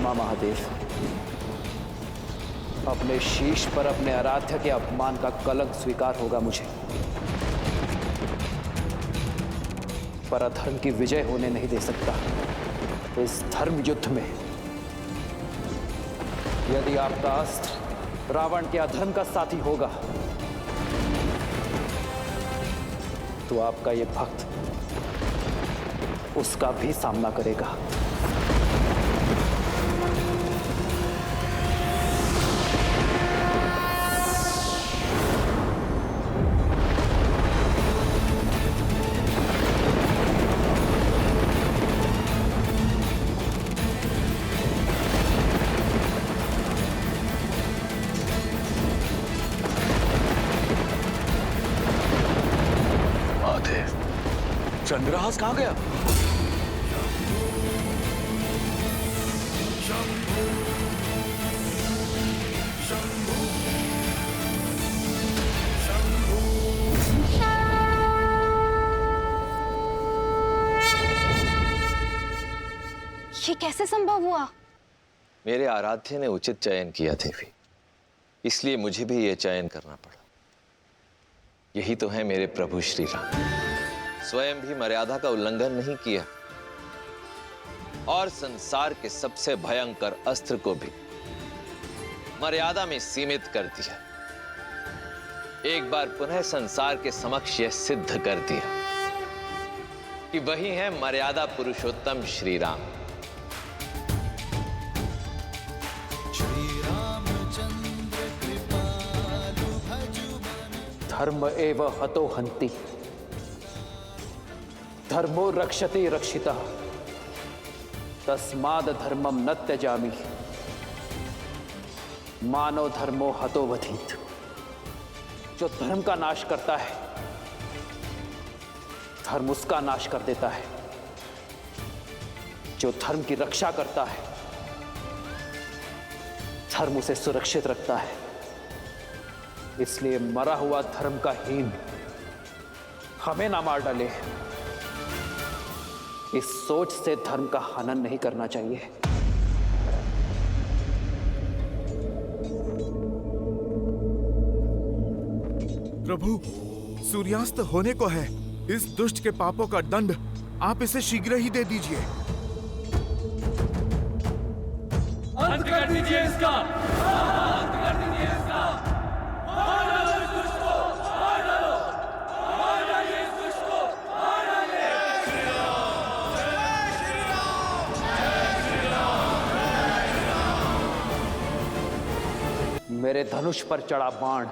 क्षमा महादेव। अपने शीश पर अपने आराध्य के अपमान का कलंक स्वीकार होगा मुझे, पर अधर्म की विजय होने नहीं दे सकता इस धर्म युद्ध में। यदि आपका अस्त्र रावण के अधर्म का साथी होगा तो आपका ये भक्त उसका भी सामना करेगा। चंद्रहास कहां गया? ये कैसे संभव हुआ? मेरे आराध्य ने उचित चयन किया देवी, इसलिए मुझे भी यह चयन करना पड़ा। यही तो है मेरे प्रभु श्री राम, स्वयं भी मर्यादा का उल्लंघन नहीं किया और संसार के सबसे भयंकर अस्त्र को भी मर्यादा में सीमित कर दिया। एक बार पुनः संसार के समक्ष यह सिद्ध कर दिया कि वही है मर्यादा पुरुषोत्तम श्री राम। धर्म एव हतो हन्ति, धर्मो रक्षति रक्षितः, तस्माद् धर्मम न त्यजामि, मानो धर्मो हतो वधीत। जो धर्म का नाश करता है धर्म उसका नाश कर देता है, जो धर्म की रक्षा करता है धर्म उसे सुरक्षित रखता है। इसलिए मरा हुआ धर्म का हीन हमें ना मार डाले, इस सोच से धर्म का हनन नहीं करना चाहिए। प्रभु, सूर्यास्त होने को है। इस दुष्ट के पापों का दंड आप इसे शीघ्र ही दे दीजिए। अंत कर दीजिए इसका, अंत कर दीजिए इसका। मार डालो इस दुष्ट को, मार डालो, मार डालिए इस दुष्ट को, मार डालिए। जय श्री राम, जय श्री राम, जय श्री राम, जय श्री राम। मेरे धनुष पर चढ़ा बाण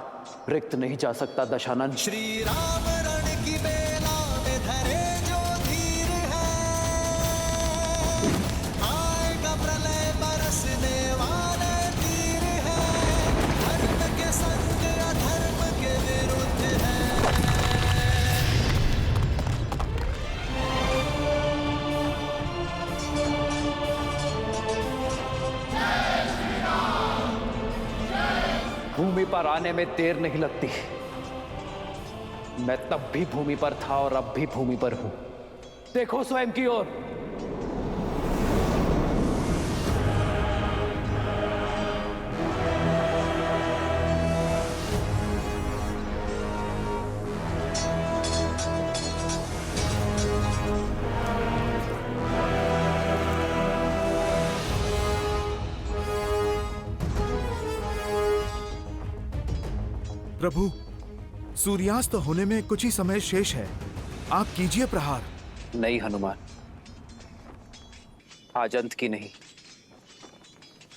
रिक्त नहीं जा सकता दशानन। श्री राम रण की बेला में धरे जो धीर है, आएगा प्रलय बरसने वाले तीर है, धर्म के संग अधर्म के विरुद्ध है। भूमि पर आने में देर नहीं लगती। मैं तब भी भूमि पर था और अब भी भूमि पर हूं। देखो स्वयं की ओर। प्रभु, सूर्यास्त होने में कुछ ही समय शेष है, आप कीजिए प्रहार। नहीं हनुमान, आज अंत की नहीं,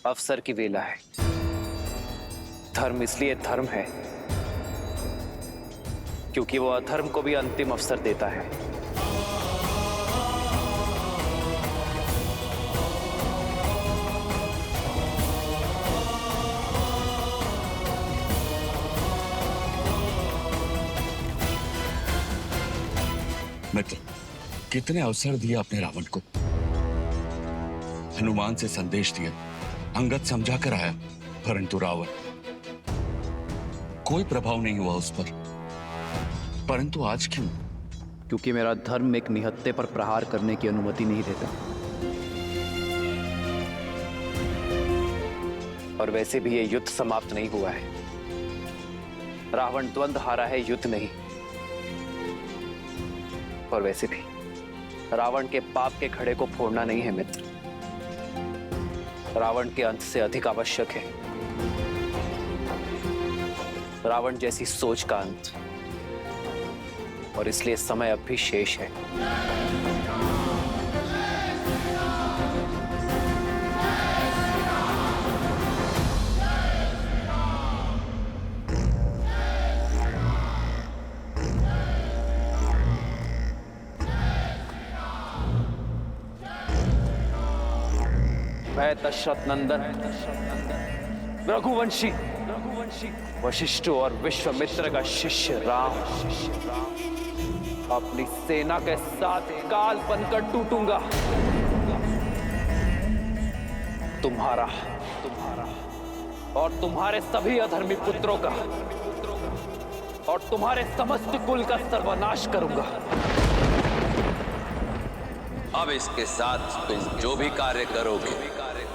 अवसर की वेला है। धर्म इसलिए धर्म है क्योंकि वो अधर्म को भी अंतिम अवसर देता है। मित्र, कितने अवसर दिए आपने रावण को। हनुमान से संदेश दिया, अंगद समझा कर आया, परंतु रावण, कोई प्रभाव नहीं हुआ उस पर। परंतु आज क्यों? क्योंकि मेरा धर्म एक निहत्थे पर प्रहार करने की अनुमति नहीं देता। और वैसे भी ये युद्ध समाप्त नहीं हुआ है। रावण द्वंद्व हारा है, युद्ध नहीं। और वैसे भी रावण के पाप के घड़े को फोड़ना नहीं है मित्र, रावण के अंत से अधिक आवश्यक है रावण जैसी सोच का अंत। और इसलिए समय अब भी शेष है। मैं दशरथ नंदन रघुवंशी वशिष्ठ और विश्वामित्र का शिष्य राम अपनी सेना के साथ काल बनकर टूटूंगा। तुम्हारा और तुम्हारे सभी अधर्मी पुत्रों का और तुम्हारे समस्त कुल का सर्वनाश करूंगा। अब इसके साथ तुम जो भी कार्य करोगे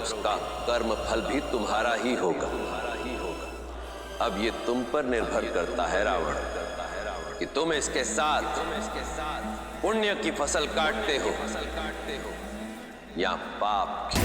उसका कर्म फल भी तुम्हारा ही होगा। अब ये तुम पर निर्भर करता है रावण कि तुम इसके साथ पुण्य की फसल काटते हो या पाप की।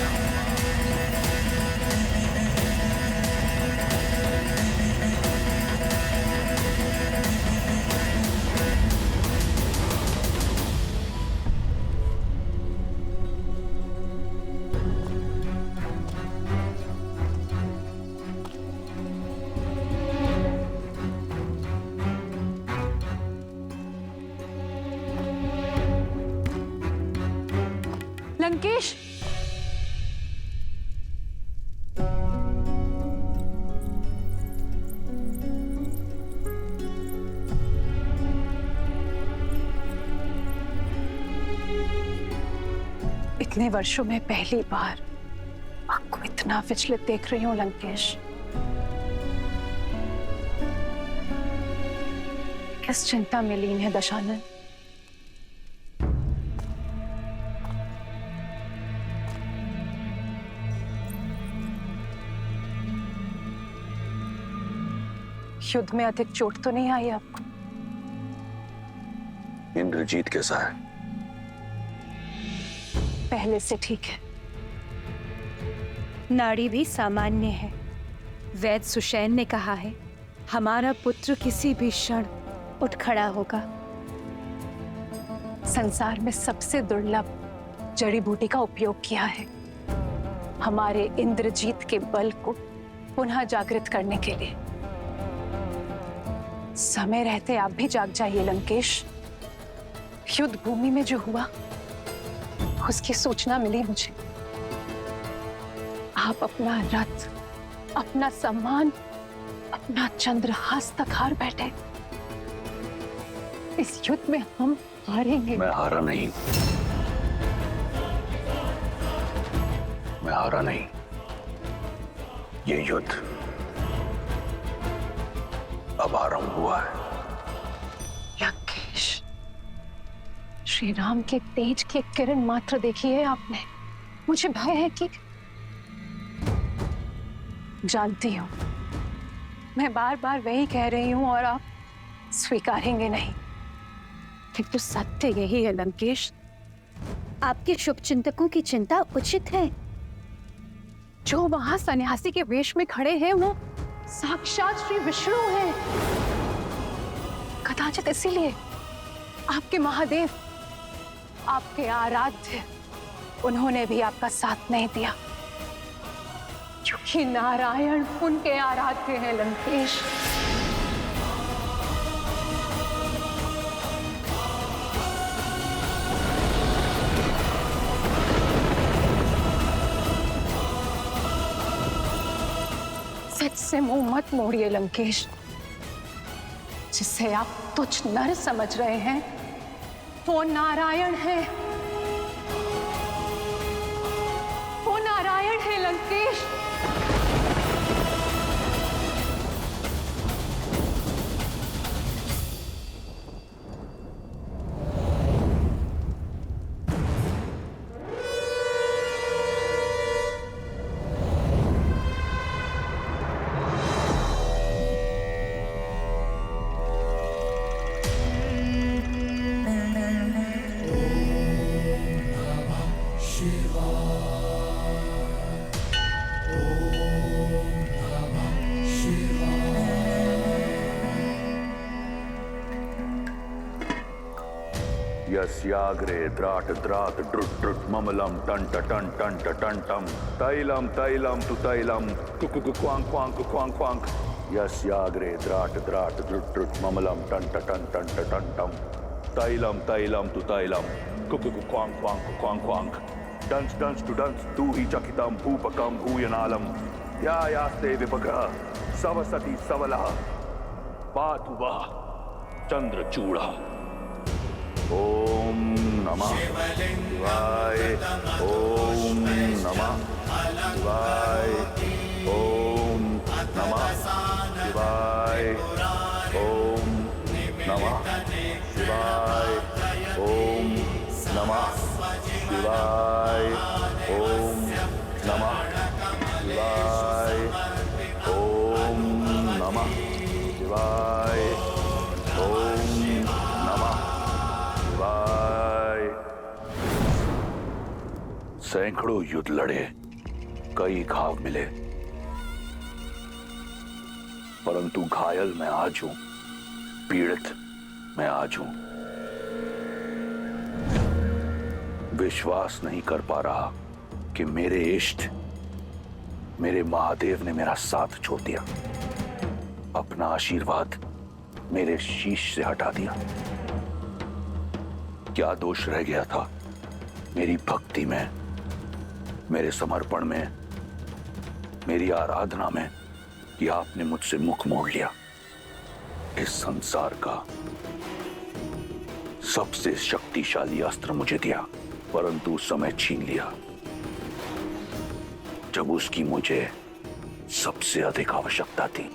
लंकेश, इतने वर्षों में पहली बार आपको इतना विचलित देख रही हूं लंकेश। किस चिंता में लीन है दशानन? युद्ध में अधिक चोट तो नहीं आई आपको? इंद्रजीत कैसा है? पहले से ठीक है। नाड़ी भी सामान्य है। वैद्य सुषैन ने कहा है हमारा पुत्र किसी भी क्षण उठ खड़ा होगा। संसार में सबसे दुर्लभ जड़ी बूटी का उपयोग किया है हमारे इंद्रजीत के बल को पुनः जागृत करने के लिए। समय रहते आप भी जाग जाइए लंकेश। युद्ध भूमि में जो हुआ उसकी सूचना मिली मुझे। आप अपना रथ, अपना सम्मान, अपना चंद्रहास तक हार बैठे। इस युद्ध में हम हारेंगे। मैं हारा नहीं, मैं हारा नहीं। ये युद्ध अब आरंभ हुआ है। लंकेश, श्री राम के तेज की किरण मात्र देखी है आपने। मुझे भय है कि जानती हूं मैं बार बार वही कह रही हूं और आप स्वीकारेंगे नहीं। किंतु सत्य यही है लंकेश, आपके शुभ चिंतकों की चिंता उचित है। जो वहां सन्यासी के वेश में खड़े हैं वो साक्षात श्री विष्णु हैं। कदाचित इसीलिए आपके महादेव, आपके आराध्य, उन्होंने भी आपका साथ नहीं दिया, क्योंकि नारायण उनके आराध्य हैं लंकेश। सच से मुंह मत मोड़िए लंकेश। जिसे आप तुच्छ नर समझ रहे हैं वो नारायण है, वो नारायण है लंकेश। यस्याग्रे द्राट द्राट ड्रुट ड्रुट ममलम टन टन टन टन टम तैलम तैलम तु तैलम कुकु क्वांग क्वांग क्वांग क्वांग यस्याग्रे द्राट द्राट ड्रुट ड्रुट ममलम टन टन टम तैलम तैलम तु तैलम कुकु क्वांग क्वांग क्वांग क्वांग डंस डंस टू डंस तू ही चकितम भूपकम भूयनालम या यास्ते विपग्रह सवसति सवलः पातु वः चंद्रचूड़ा। ओम नमः शिवाय। ओम नमः शिवाय। ओम नमः शिवाय। ओम नमः शिवाय। ओम नमः शिवाय। ओम नमः शिवाय। ओम नमः शिवाय। ओम नमः शिवाय। सैकड़ों युद्ध लड़े, कई घाव मिले, परंतु घायल मैं आज हूं, पीड़ित मैं आज हूं। विश्वास नहीं कर पा रहा कि मेरे इष्ट, मेरे महादेव ने मेरा साथ छोड़ दिया, अपना आशीर्वाद मेरे शीश से हटा दिया। क्या दोष रह गया था मेरी भक्ति में, मेरे समर्पण में, मेरी आराधना में कि आपने मुझसे मुख मोड़ लिया। इस संसार का सबसे शक्तिशाली अस्त्र मुझे दिया, परंतु उस समय छीन लिया जब उसकी मुझे सबसे अधिक आवश्यकता थी।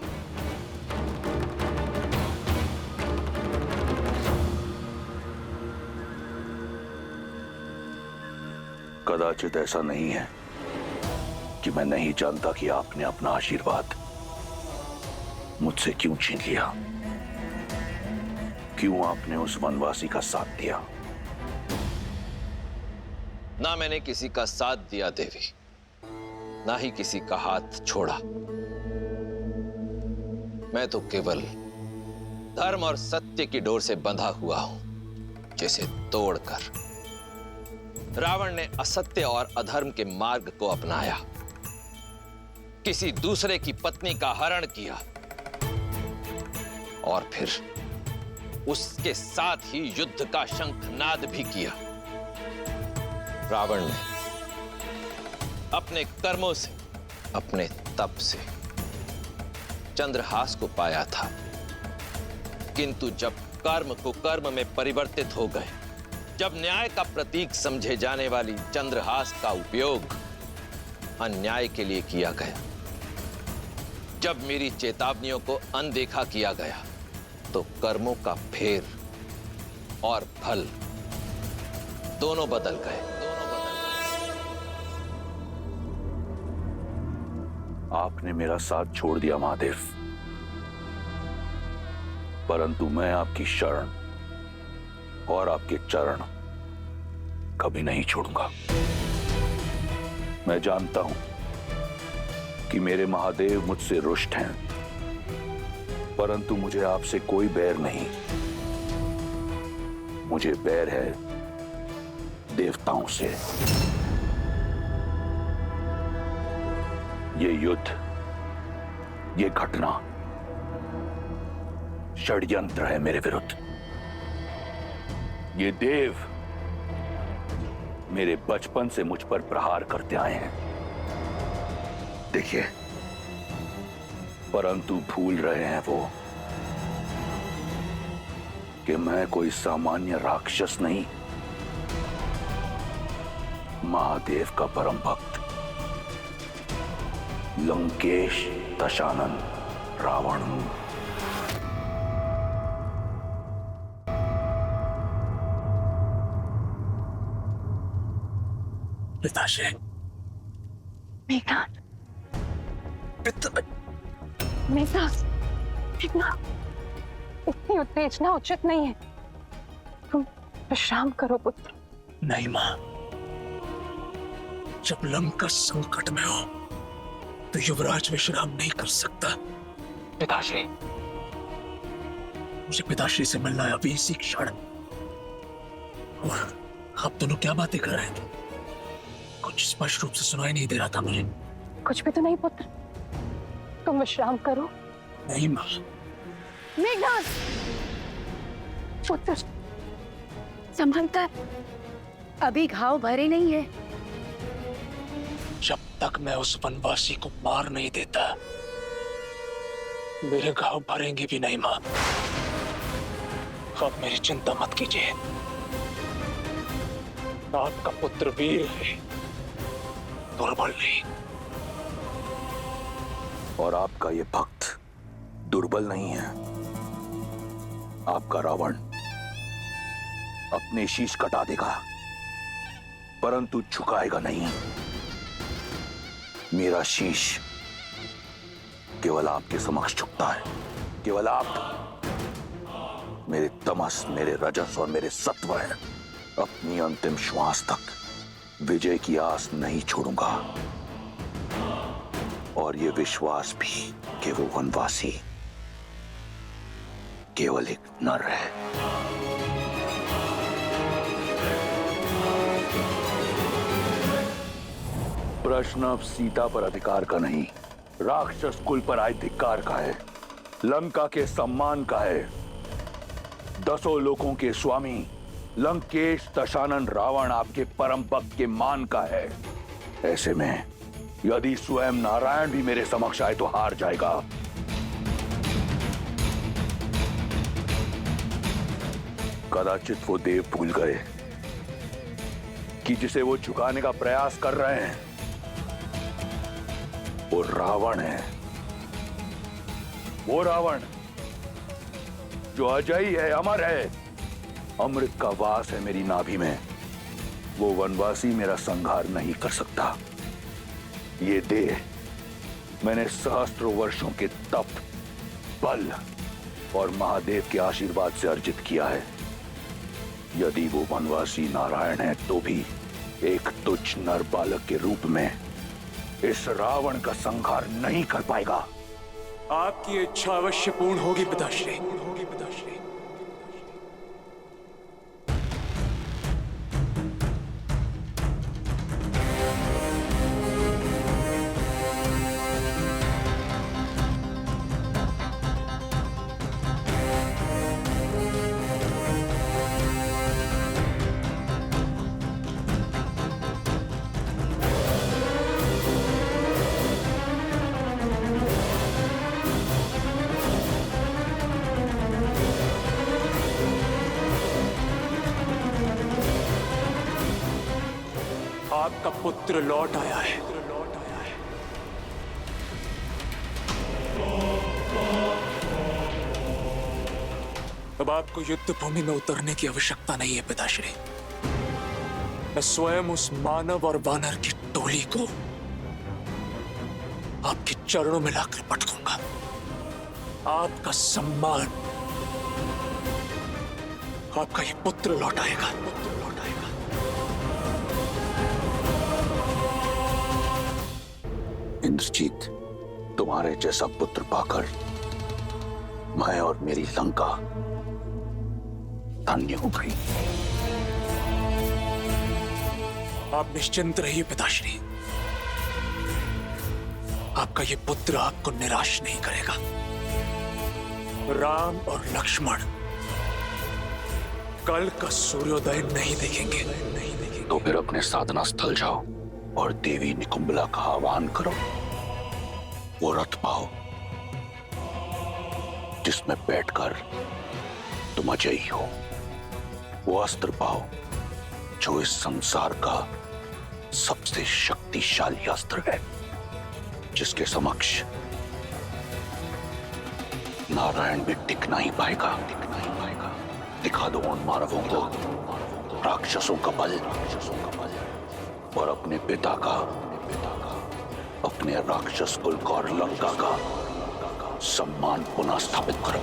कदाचित ऐसा नहीं है कि मैं नहीं जानता कि आपने अपना आशीर्वाद मुझसे क्यों छीन लिया, क्यों आपने उस वनवासी का साथ दिया। ना मैंने किसी का साथ दिया देवी, ना ही किसी का हाथ छोड़ा। मैं तो केवल धर्म और सत्य की डोर से बंधा हुआ हूं, जिसे तोड़कर रावण ने असत्य और अधर्म के मार्ग को अपनाया, किसी दूसरे की पत्नी का हरण किया और फिर उसके साथ ही युद्ध का शंखनाद भी किया। रावण ने अपने कर्मों से, अपने तप से चंद्रहास को पाया था, किंतु जब कर्म को कर्म में परिवर्तित हो गए, जब न्याय का प्रतीक समझे जाने वाली चंद्रहास का उपयोग अन्याय के लिए किया गया, जब मेरी चेतावनियों को अनदेखा किया गया, तो कर्मों का फेर और फल दोनों बदल गए। आपने मेरा साथ छोड़ दिया महादेव, परंतु मैं आपकी शरण और आपके चरण कभी नहीं छोड़ूंगा। मैं जानता हूं कि मेरे महादेव मुझसे रुष्ट हैं, परंतु मुझे आपसे कोई बैर नहीं। मुझे बैर है देवताओं से। ये युद्ध, ये घटना षड्यंत्र है मेरे विरुद्ध। ये देव मेरे बचपन से मुझ पर प्रहार करते आए हैं, देखिए, परंतु भूल रहे हैं वो कि मैं कोई सामान्य राक्षस नहीं, महादेव का परम भक्त, लंकेश दशानन रावण हूं। पिताश्री, मेघनाथ, मेघनाथ, मेघनाथ, इतनी उत्तेजना उचित नहीं है। तुम विश्राम करो पुत्र। नहीं मां, जब लंका संकट में हो तो युवराज विश्राम नहीं कर सकता। पिताश्री, मुझे पिताश्री से मिलना है अभी इसी क्षण। आप दोनों क्या बातें कर रहे थे? कुछ स्पष्ट रूप से सुनाई नहीं दे रहा था मुझे। कुछ भी तो नहीं पुत्र, तुम विश्राम करो। नहीं माँ। मेघनाद, पुत्र संभलकर, अभी घाव भरे नहीं है। जब तक मैं उस वनवासी को मार नहीं देता, मेरे घाव भरेंगे भी नहीं माँ। आप मेरी चिंता मत कीजिए। आपका पुत्र वीर है, दुर्बल नहीं। और आपका ये भक्त दुर्बल नहीं है। आपका रावण अपने शीश कटा देगा, परंतु झुकाएगा नहीं। मेरा शीश केवल आपके समक्ष झुकता है। केवल आप मेरे तमस, मेरे रजस और मेरे सत्व हैं। अपनी अंतिम श्वास तक विजय की आस नहीं छोड़ूंगा। और ये विश्वास भी कि वो वनवासी केवल एक नर है। प्रश्न अब सीता पर अधिकार का नहीं, राक्षस कुल पर आए धिक्कार का है, लंका के सम्मान का है, 10 लोकों के स्वामी लंकेश दशानन रावण आपके परम भक्त के मान का है। ऐसे में यदि स्वयं नारायण भी मेरे समक्ष आए तो हार जाएगा। कदाचित वो देव भूल गए कि जिसे वो झुकाने का प्रयास कर रहे हैं वो रावण है। वो रावण जो अजयी है, अमर है, अमृत का वास है मेरी नाभि में। वो वनवासी मेरा संहार नहीं कर सकता। ये देह मैंने सहस्त्रों वर्षों के तप, बल और महादेव के आशीर्वाद से अर्जित किया है। यदि वो वनवासी नारायण है तो भी एक तुच्छ नर बालक के रूप में इस रावण का संहार नहीं कर पाएगा। आपकी इच्छा अवश्य पूर्ण होगी पिताश्री। आपका पुत्र लौट आया है। अब आपको युद्ध भूमि में उतरने की आवश्यकता नहीं है पिताश्री। मैं स्वयं उस मानव और वानर की टोली को आपके चरणों में लाकर पटकूंगा। आपका सम्मान, आपका ये पुत्र लौट आएगा। इंद्रजीत, तुम्हारे जैसा पुत्र पाकर मैं और मेरी लंका धन्य हो गई। आप निश्चिंत रहिए पिताश्री। आपका ये पुत्र आपको निराश नहीं करेगा। राम और लक्ष्मण कल का सूर्योदय नहीं देखेंगे। तो फिर अपने साधना स्थल जाओ और देवी निकुंबला का आह्वान करो। वो रथ पाओ जिसमें बैठकर तुम अजयी हो। वो अस्त्र पाओ जो इस संसार का सबसे शक्तिशाली अस्त्र है, जिसके समक्ष नारायण भी टिक नहीं पाएगा। दिखा दो उन मानवों को राक्षसों का बल और अपने पिता का, अपने राक्षस कुल का और लंका का सम्मान पुनः स्थापित करो।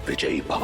विजयी भव।